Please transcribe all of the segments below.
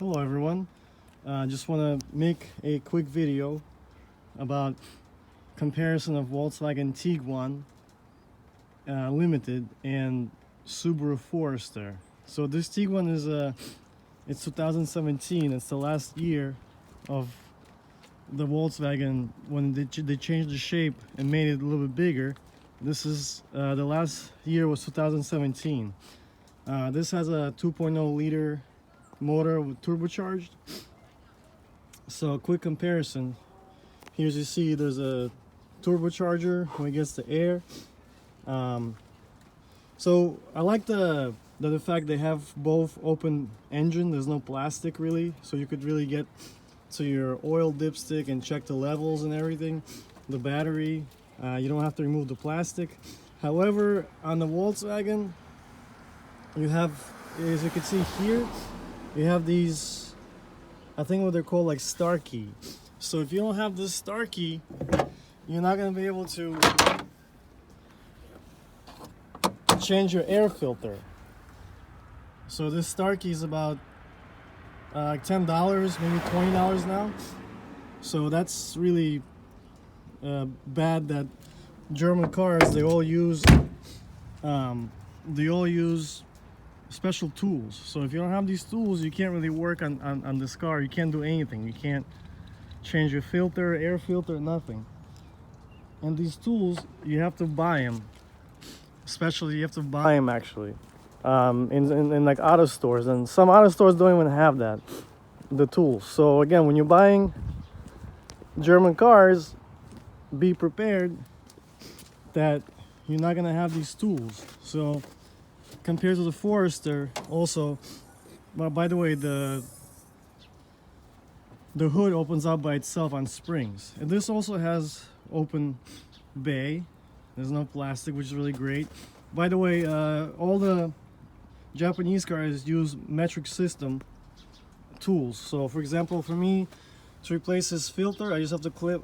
Hello everyone. Just want to make a quick video about comparison of Volkswagen Tiguan Limited and Subaru Forester. So this Tiguan is it's 2017. It's the last year of the Volkswagen when they changed the shape and made it a little bit bigger. This is the last year was 2017. This has a 2.0 liter motor with turbocharged. So quick comparison. Here as you see there's a turbocharger when it gets the air. So I like the fact they have both open engine. There's no plastic really, so you could really get to your oil dipstick and check the levels and everything. The battery, you don't have to remove the plastic. However, on the Volkswagen, you have, as you can see here, you have these, I think what they're called like star key. So if you don't have this star key, you're not going to be able to change your air filter. So this star key is about $10, maybe $20 now. So that's really bad that German cars, they all use special tools. So if you don't have these tools, you can't really work on this car. You can't do anything. You can't change your filter, air filter, nothing. And these tools, you have to buy them. Especially, you have to buy them actually in like auto stores. And some auto stores don't even have that, the tools. So again, when you're buying German cars, be prepared that you're not gonna have these tools. So compared to the Forester, also, well, by the way, the hood opens up by itself on springs, and this also has open bay. There's no plastic, which is really great. By the way, all the Japanese cars use metric system tools. So for example, for me to replace this filter, I just have to clip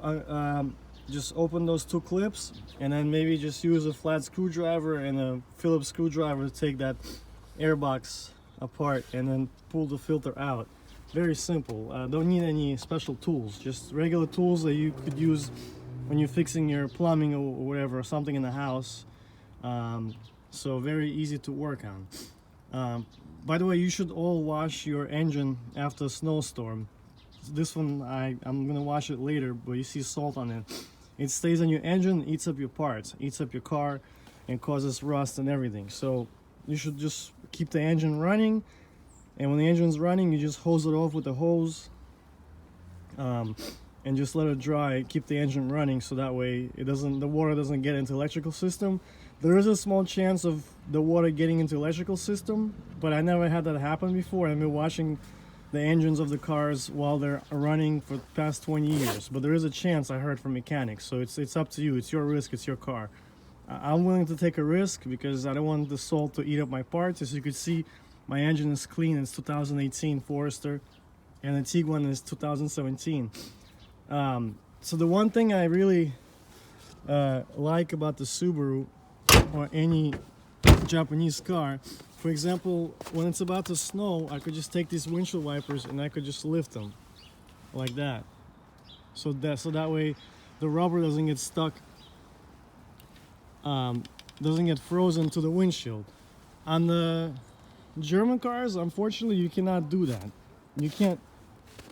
just open those two clips and then maybe just use a flat screwdriver and a Phillips screwdriver to take that airbox apart and then pull the filter out. Very simple. Don't need any special tools, just regular tools that you could use when you're fixing your plumbing or whatever, or something in the house. So very easy to work on. By the way, you should all wash your engine after a snowstorm. This one I'm gonna wash it later, but you see salt on it. It stays on your engine, eats up your parts, eats up your car, and causes rust and everything. So you should just keep the engine running, and when the engine's running, you just hose it off with a hose, and just let it dry. Keep the engine running, so that way the water doesn't get into the electrical system. There is a small chance of the water getting into the electrical system, but I never had that happen before. I've been washing the engines of the cars while they're running for the past 20 years, but there is a chance, I heard from mechanics. So it's up to you. It's your risk, it's your car. I'm willing to take a risk because I don't want the salt to eat up my parts. As you can see, my engine is clean. It's 2018 Forester, and the Tiguan is 2017. So the one thing I really like about the Subaru or any Japanese car, for example, when it's about to snow, I could just take these windshield wipers and I could just lift them like that. So that way the rubber doesn't get stuck, doesn't get frozen to the windshield. On the German cars, unfortunately, you cannot do that. You can't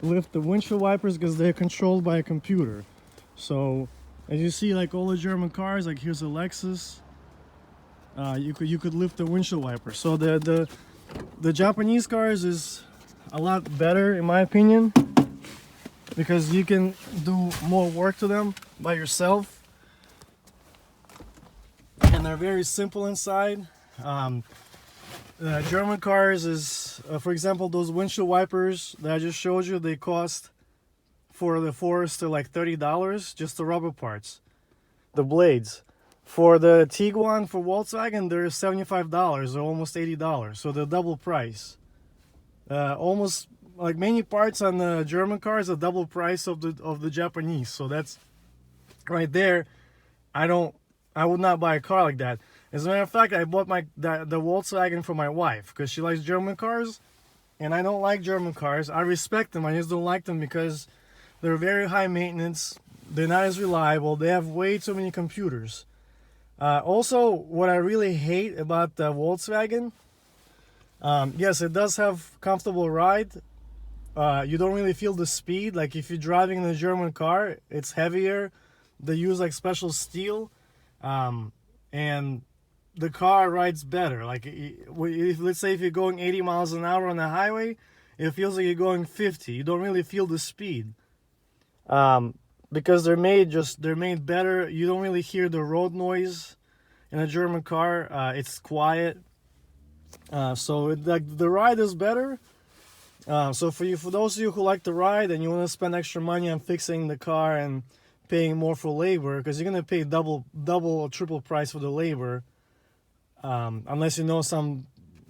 lift the windshield wipers because they're controlled by a computer. So as you see, like all the German cars, like here's a Lexus, you could lift the windshield wiper. So the Japanese cars is a lot better in my opinion because you can do more work to them by yourself, and they're very simple inside. German cars is, for example, those windshield wipers that I just showed you, they cost for the Forester like $30, just the rubber parts, the blades. For the Tiguan, for Volkswagen, they're $75 or almost $80, so they're double price. Almost like many parts on the German cars are double price of the Japanese. So that's right there. I would not buy a car like that. As a matter of fact, I bought the Volkswagen for my wife because she likes German cars, and I don't like German cars. I respect them, I just don't like them because they're very high maintenance, they're not as reliable, they have way too many computers. Also, what I really hate about the Volkswagen, yes, it does have comfortable ride. You don't really feel the speed. Like if you're driving in a German car, it's heavier. They use like special steel, and the car rides better. Like if, let's say if you're going 80 miles an hour on the highway, it feels like you're going 50. You don't really feel the speed, because they're made better. You don't really hear the road noise in a German car. It's quiet, so like the ride is better. So for those of you who like to ride and you want to spend extra money on fixing the car and paying more for labor, because you're gonna pay double or triple price for the labor, unless you know some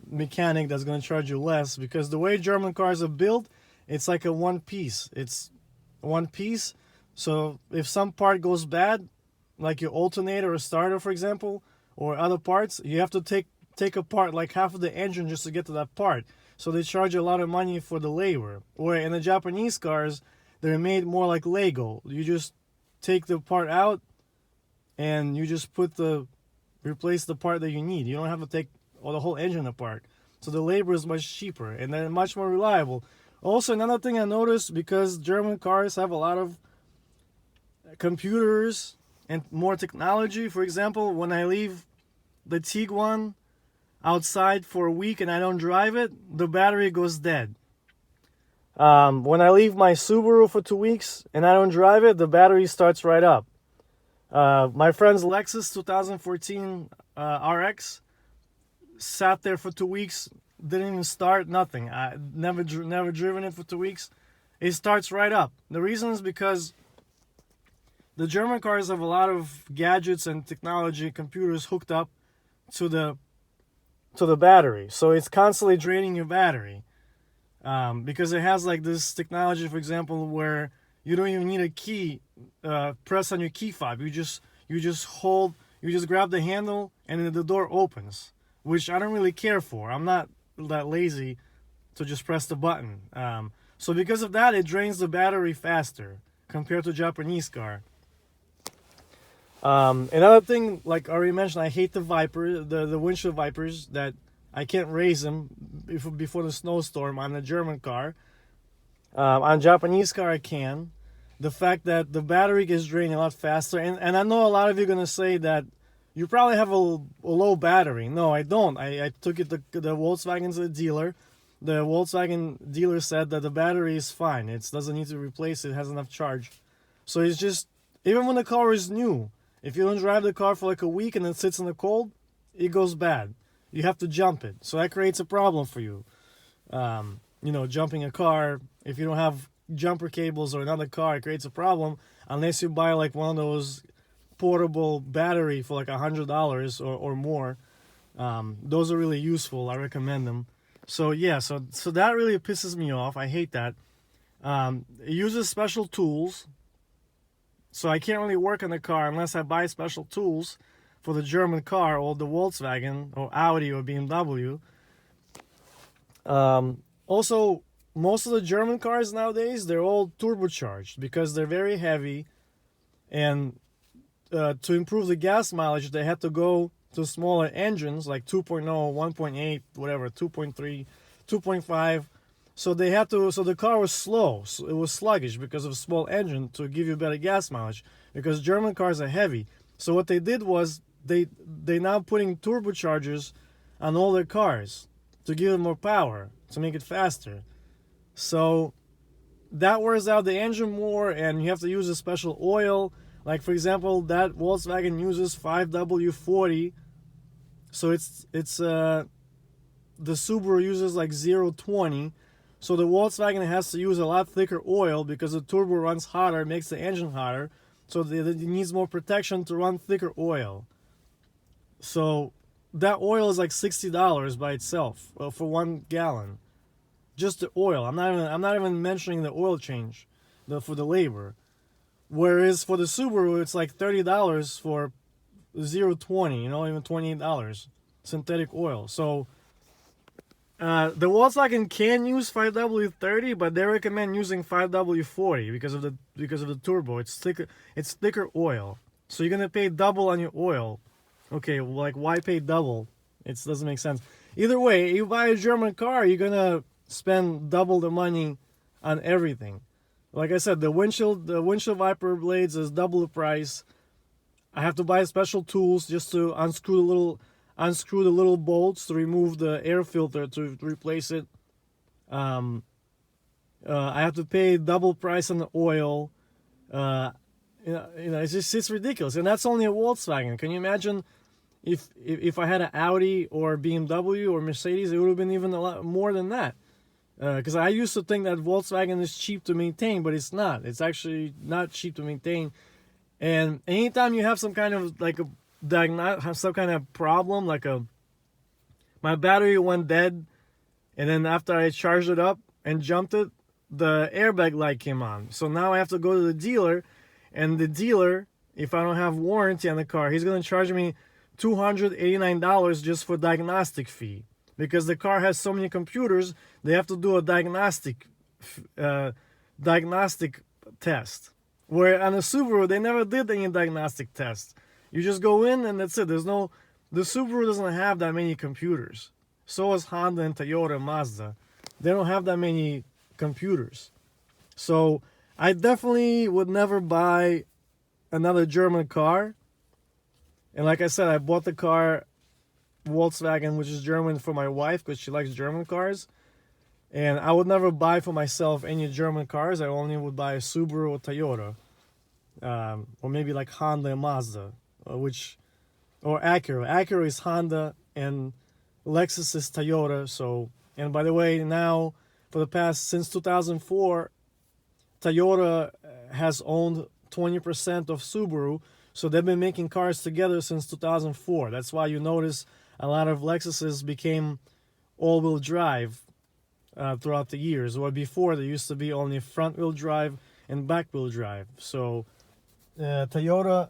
mechanic that's gonna charge you less. Because the way German cars are built, it's like a one piece. It's one piece. So if some part goes bad, like your alternator or starter, for example, or other parts, you have to take apart like half of the engine just to get to that part. So they charge a lot of money for the labor. Where in the Japanese cars, they're made more like Lego. You just take the part out and you just replace the part that you need. You don't have to take the whole engine apart. So the labor is much cheaper and they're much more reliable. Also, another thing I noticed, because German cars have a lot of computers and more technology. For example, when I leave the Tiguan outside for a week and I don't drive it, the battery goes dead. When I leave my Subaru for 2 weeks and I don't drive it, the battery starts right up. My friend's Lexus 2014 RX sat there for 2 weeks, didn't even start, nothing. I never driven it for 2 weeks. It starts right up. The reason is because the German cars have a lot of gadgets and technology, computers hooked up to the battery, so it's constantly draining your battery, because it has like this technology, for example, where you don't even need a key press on your key fob. You just grab the handle and then the door opens, which I don't really care for. I'm not that lazy to just press the button. So because of that, it drains the battery faster compared to a Japanese car. Another thing, like I already mentioned, I hate the windshield wipers, that I can't raise them before the snowstorm on a German car. On a Japanese car, I can. The fact that the battery gets drained a lot faster, and I know a lot of you are going to say that you probably have a low battery. No, I don't. I took it the Volkswagen to the dealer. The Volkswagen dealer said that the battery is fine. It doesn't need to replace it. It has enough charge. So it's just, even when the car is new, if you don't drive the car for like a week and it sits in the cold, it goes bad. You have to jump it. So that creates a problem for you. Jumping a car, if you don't have jumper cables or another car, it creates a problem unless you buy like one of those portable battery for like $100 or more. Those are really useful. I recommend them. So yeah, so that really pisses me off. I hate that. It uses special tools. So I can't really work on the car unless I buy special tools for the German car or the Volkswagen or Audi or BMW. Also, most of the German cars nowadays, they're all turbocharged because they're very heavy. And to improve the gas mileage, they had to go to smaller engines like 2.0, 1.8, whatever, 2.3, 2.5. So the car was slow. So it was sluggish because of a small engine to give you better gas mileage, because German cars are heavy. So what they did was they now putting turbochargers on all their cars to give them more power, to make it faster. So that wears out the engine more, and you have to use a special oil. Like for example, that Volkswagen uses 5W40. So it's the Subaru uses like 020. So the Volkswagen has to use a lot thicker oil because the turbo runs hotter, makes the engine hotter. So it needs more protection to run thicker oil. So that oil is like $60 by itself for 1 gallon. Just the oil. I'm not even mentioning the oil change for the labor. Whereas for the Subaru, it's like $30 for 020, even $28 synthetic oil. So The Volkswagen can use 5W30, but they recommend using 5W40 because of the turbo. It's thicker oil, so you're gonna pay double on your oil. Okay, well, like why pay double? It doesn't make sense. Either way, you buy a German car, you're gonna spend double the money on everything. Like I said, the windshield wiper blades is double the price. I have to buy special tools just to unscrew the little bolts to remove the air filter to replace it. Um, I have to pay double price on the oil. It's ridiculous, and that's only a Volkswagen. Can you imagine if I had an Audi or BMW or Mercedes? It would have been even a lot more than that. Because I used to think that Volkswagen is cheap to maintain, but it's not. It's actually not cheap to maintain. And anytime you have some kind of like have some kind of problem, my battery went dead, and then after I charged it up and jumped it, the airbag light came on. So now I have to go to the dealer, and the dealer, if I don't have warranty on the car, he's gonna charge me $289 just for diagnostic fee, because the car has so many computers. They have to do a diagnostic test. Where on a Subaru, they never did any diagnostic test. You just go in and that's it. The Subaru doesn't have that many computers. So is Honda and Toyota and Mazda. They don't have that many computers. So I definitely would never buy another German car. And like I said, I bought the car Volkswagen, which is German, for my wife because she likes German cars. And I would never buy for myself any German cars. I only would buy a Subaru or Toyota. Or maybe like Honda and Mazda. Or Acura. Acura is Honda and Lexus is Toyota. So, and by the way, now since 2004, Toyota has owned 20% of Subaru. So they've been making cars together since 2004. That's why you notice a lot of Lexuses became all-wheel drive throughout the years. Where before there used to be only front-wheel drive and back-wheel drive. So Toyota,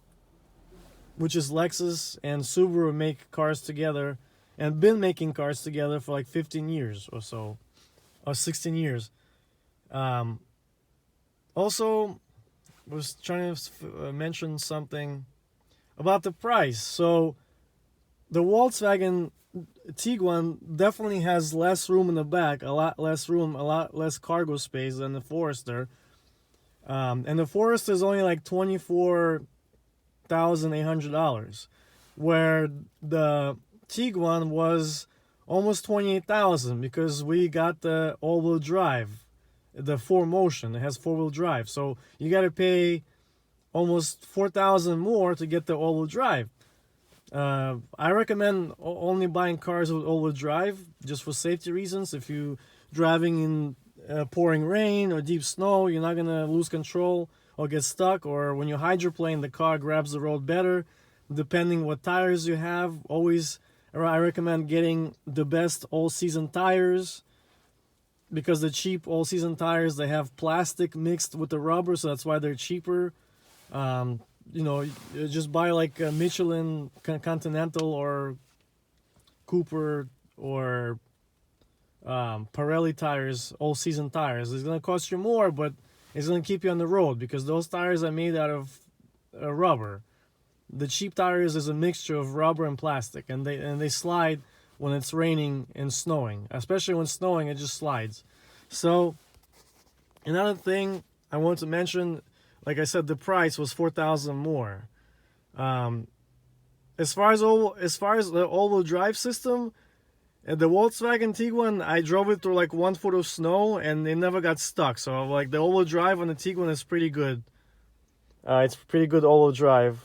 which is Lexus, and Subaru make cars together and been making cars together for like 15 years or so, or 16 years. Also, was trying to mention something about the price. So the Volkswagen Tiguan definitely has less room in the back, a lot less room, a lot less cargo space than the Forester. And the Forester is only like $24,800, where the Tiguan was almost $28,000 because we got the all-wheel drive, the 4Motion. It has 4-wheel drive, so you got to pay almost $4,000 more to get the all-wheel drive. I recommend only buying cars with all-wheel drive just for safety reasons. If you driving in pouring rain or deep snow, you're not gonna lose control or get stuck. Or when you hydroplane, the car grabs the road better. Depending what tires you have, I recommend getting the best all-season tires, because the cheap all-season tires, they have plastic mixed with the rubber, so that's why they're cheaper. Just buy like a Michelin Continental or Cooper or Pirelli tires, all-season tires. It's going to cost you more, but it's going to keep you on the road because those tires are made out of rubber. The cheap tires is a mixture of rubber and plastic, and they slide when it's raining and snowing. Especially when snowing, it just slides. So another thing I want to mention, like I said, the price was $4,000 more. As far as the all-wheel drive system, the Volkswagen Tiguan, I drove it through like 1 foot of snow and it never got stuck. So like the all-wheel drive on the Tiguan is pretty good. It's pretty good all-wheel drive.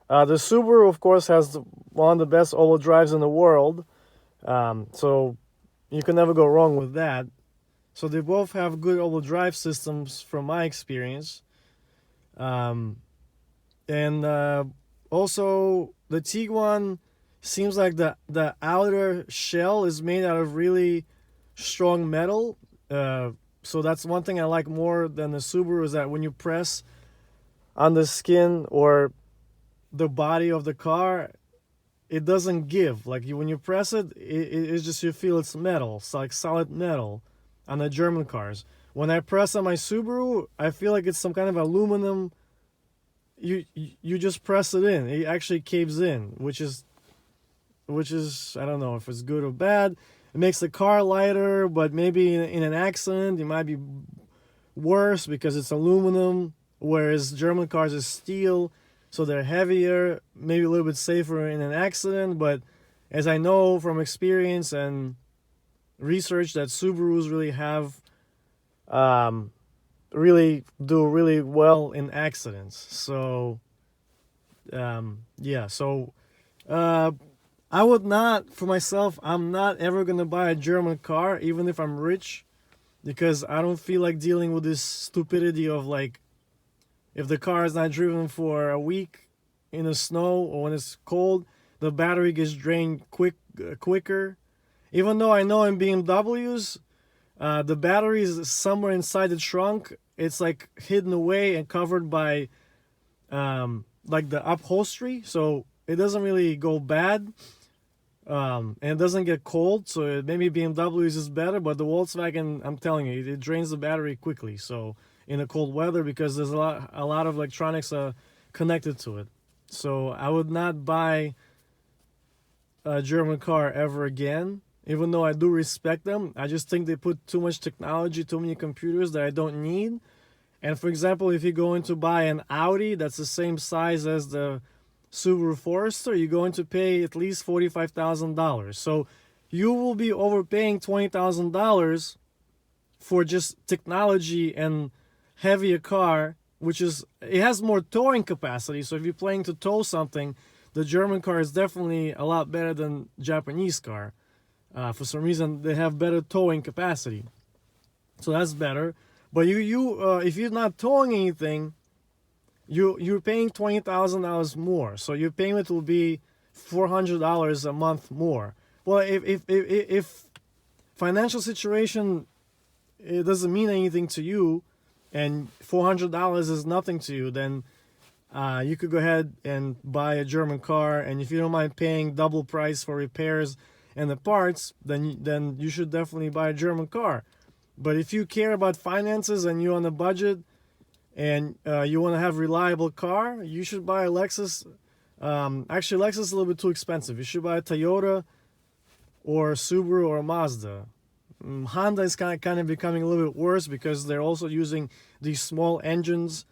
The Subaru, of course, has one of the best all-wheel drives in the world. So you can never go wrong with that. So they both have good all-wheel drive systems from my experience. Also, the Tiguan seems like the outer shell is made out of really strong metal. So that's one thing I like more than the Subaru, is that when you press on the skin or the body of the car, it doesn't give. Like when you press it, it's just you feel it's metal. It's like solid metal on the German cars. When I press on my Subaru, I feel like it's some kind of aluminum. You just press it in. It actually caves in, which is I don't know if it's good or bad. It makes the car lighter, but maybe in an accident it might be worse because it's aluminum, whereas German cars is steel, so they're heavier, maybe a little bit safer in an accident. But as I know from experience and research, that Subarus really do really well in accidents. So yeah, so I would not, for myself, I'm not ever gonna buy a German car, even if I'm rich, because I don't feel like dealing with this stupidity of like, if the car is not driven for a week in the snow or when it's cold, the battery gets drained quicker. Even though I know in BMWs, the battery is somewhere inside the trunk. It's like hidden away and covered by like the upholstery, so it doesn't really go bad. And it doesn't get cold, so maybe BMWs is better, but the Volkswagen, I'm telling you, it drains the battery quickly. So in the cold weather, because there's a lot of electronics connected to it. So I would not buy a German car ever again, even though I do respect them. I just think they put too much technology, too many computers that I don't need. And for example, if you're going to buy an Audi that's the same size as the Subaru Forester, you're going to pay at least $45,000. So you will be overpaying $20,000 for just technology and heavier car, which is, it has more towing capacity. So if you're planning to tow something, the German car is definitely a lot better than Japanese car. For some reason, they have better towing capacity, so that's better. But if you're not towing anything, you're paying $20,000 more. So your payment will be $400 a month more. Well, if financial situation, it doesn't mean anything to you, and $400 is nothing to you, then you could go ahead and buy a German car. And if you don't mind paying double price for repairs and the parts, then you should definitely buy a German car. But if you care about finances and you're on a budget and you want to have a reliable car, you should buy a Lexus. Actually, Lexus is a little bit too expensive. You should buy a Toyota or Subaru or Mazda. Honda is kind of becoming a little bit worse because they're also using these small engines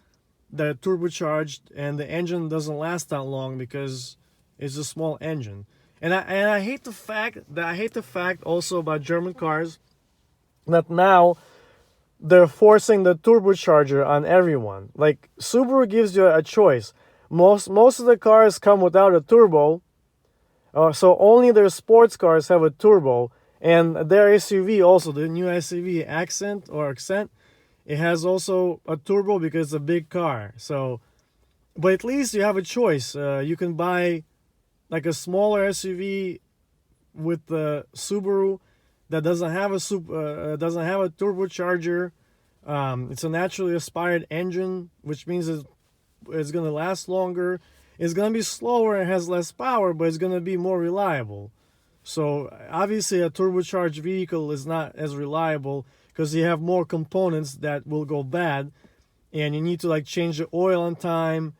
that are turbocharged, and the engine doesn't last that long because it's a small engine. And I hate the fact also about German cars that now they're forcing the turbocharger on everyone. Like Subaru gives you a choice. Most of the cars come without a turbo, so only their sports cars have a turbo, and their SUV also, the new SUV Accent, it has also a turbo because it's a big car. So, but at least you have a choice. You can buy like a smaller SUV with the Subaru that doesn't have a turbocharger. It's a naturally aspired engine, which means it's going to last longer. It's going to be slower and has less power, but it's going to be more reliable. So obviously a turbocharged vehicle is not as reliable because you have more components that will go bad, and you need to like change the oil on time.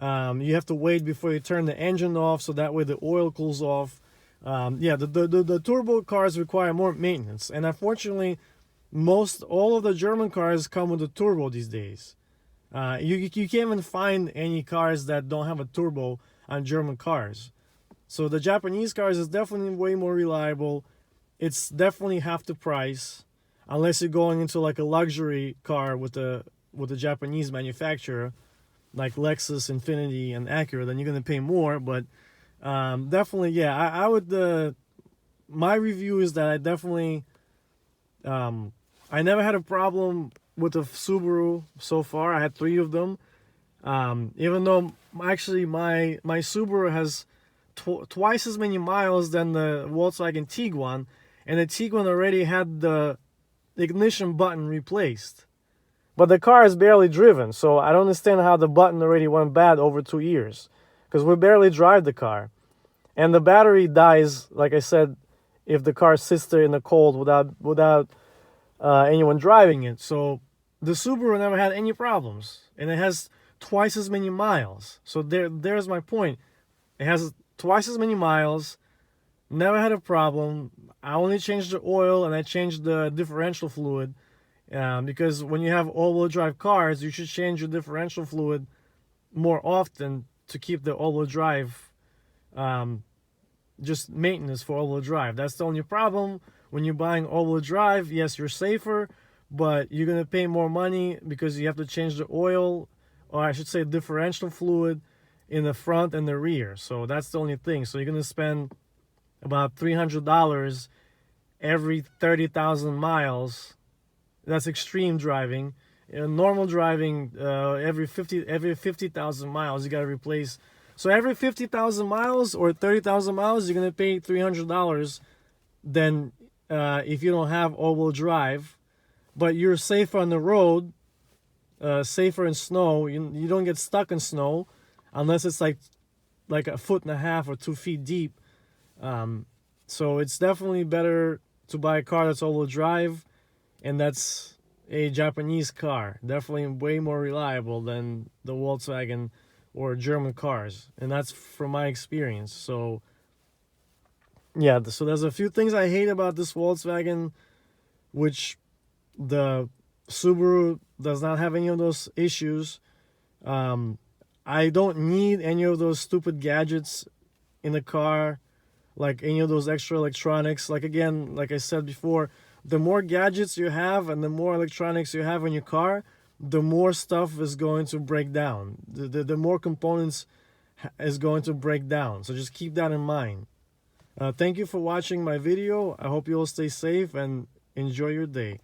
You have to wait before you turn the engine off, so that way the oil cools off. The turbo cars require more maintenance, and unfortunately, all of the German cars come with a turbo these days. You can't even find any cars that don't have a turbo on German cars. So the Japanese cars is definitely way more reliable. It's definitely half the price, unless you're going into like a luxury car with a Japanese manufacturer, like Lexus, Infiniti, and Acura. Then you're gonna pay more. But definitely, yeah, I would. My review is that I definitely, I never had a problem with the Subaru so far. I had 3 of them. Even though actually my Subaru has twice as many miles than the Volkswagen Tiguan, and the Tiguan already had the ignition button replaced. But the car is barely driven, so I don't understand how the button already went bad over 2 years, because we barely drive the car. And the battery dies, like I said, if the car sits there in the cold without anyone driving it. So the Subaru never had any problems, and it has twice as many miles. So there's my point. It has twice as many miles, never had a problem. I only changed the oil and I changed the differential fluid, because when you have all-wheel drive cars, you should change your differential fluid more often to keep the all-wheel drive, just maintenance for all-wheel drive. That's the only problem. When you're buying all-wheel drive, yes, you're safer, but you're going to pay more money because you have to change the oil, or I should say differential fluid, in the front and the rear. So that's the only thing. So you're going to spend about $300 every 30,000 miles. That's extreme driving. Normal driving, every 50,000 miles, you got to replace. So every 50,000 miles or 30,000 miles, you're going to pay $300. Then if you don't have all-wheel drive, but you're safer on the road, safer in snow. You don't get stuck in snow unless it's like a foot and a half or 2 feet deep. So it's definitely better to buy a car that's all-wheel drive, and that's a Japanese car. Definitely way more reliable than the Volkswagen or German cars, and that's from my experience. So yeah, so there's a few things I hate about this Volkswagen, which the Subaru does not have any of those issues. I don't need any of those stupid gadgets in the car, like any of those extra electronics. Like, again, like I said before, the more gadgets you have and the more electronics you have in your car, the more stuff is going to break down. The more components is going to break down. So just keep that in mind. Thank you for watching my video. I hope you all stay safe and enjoy your day.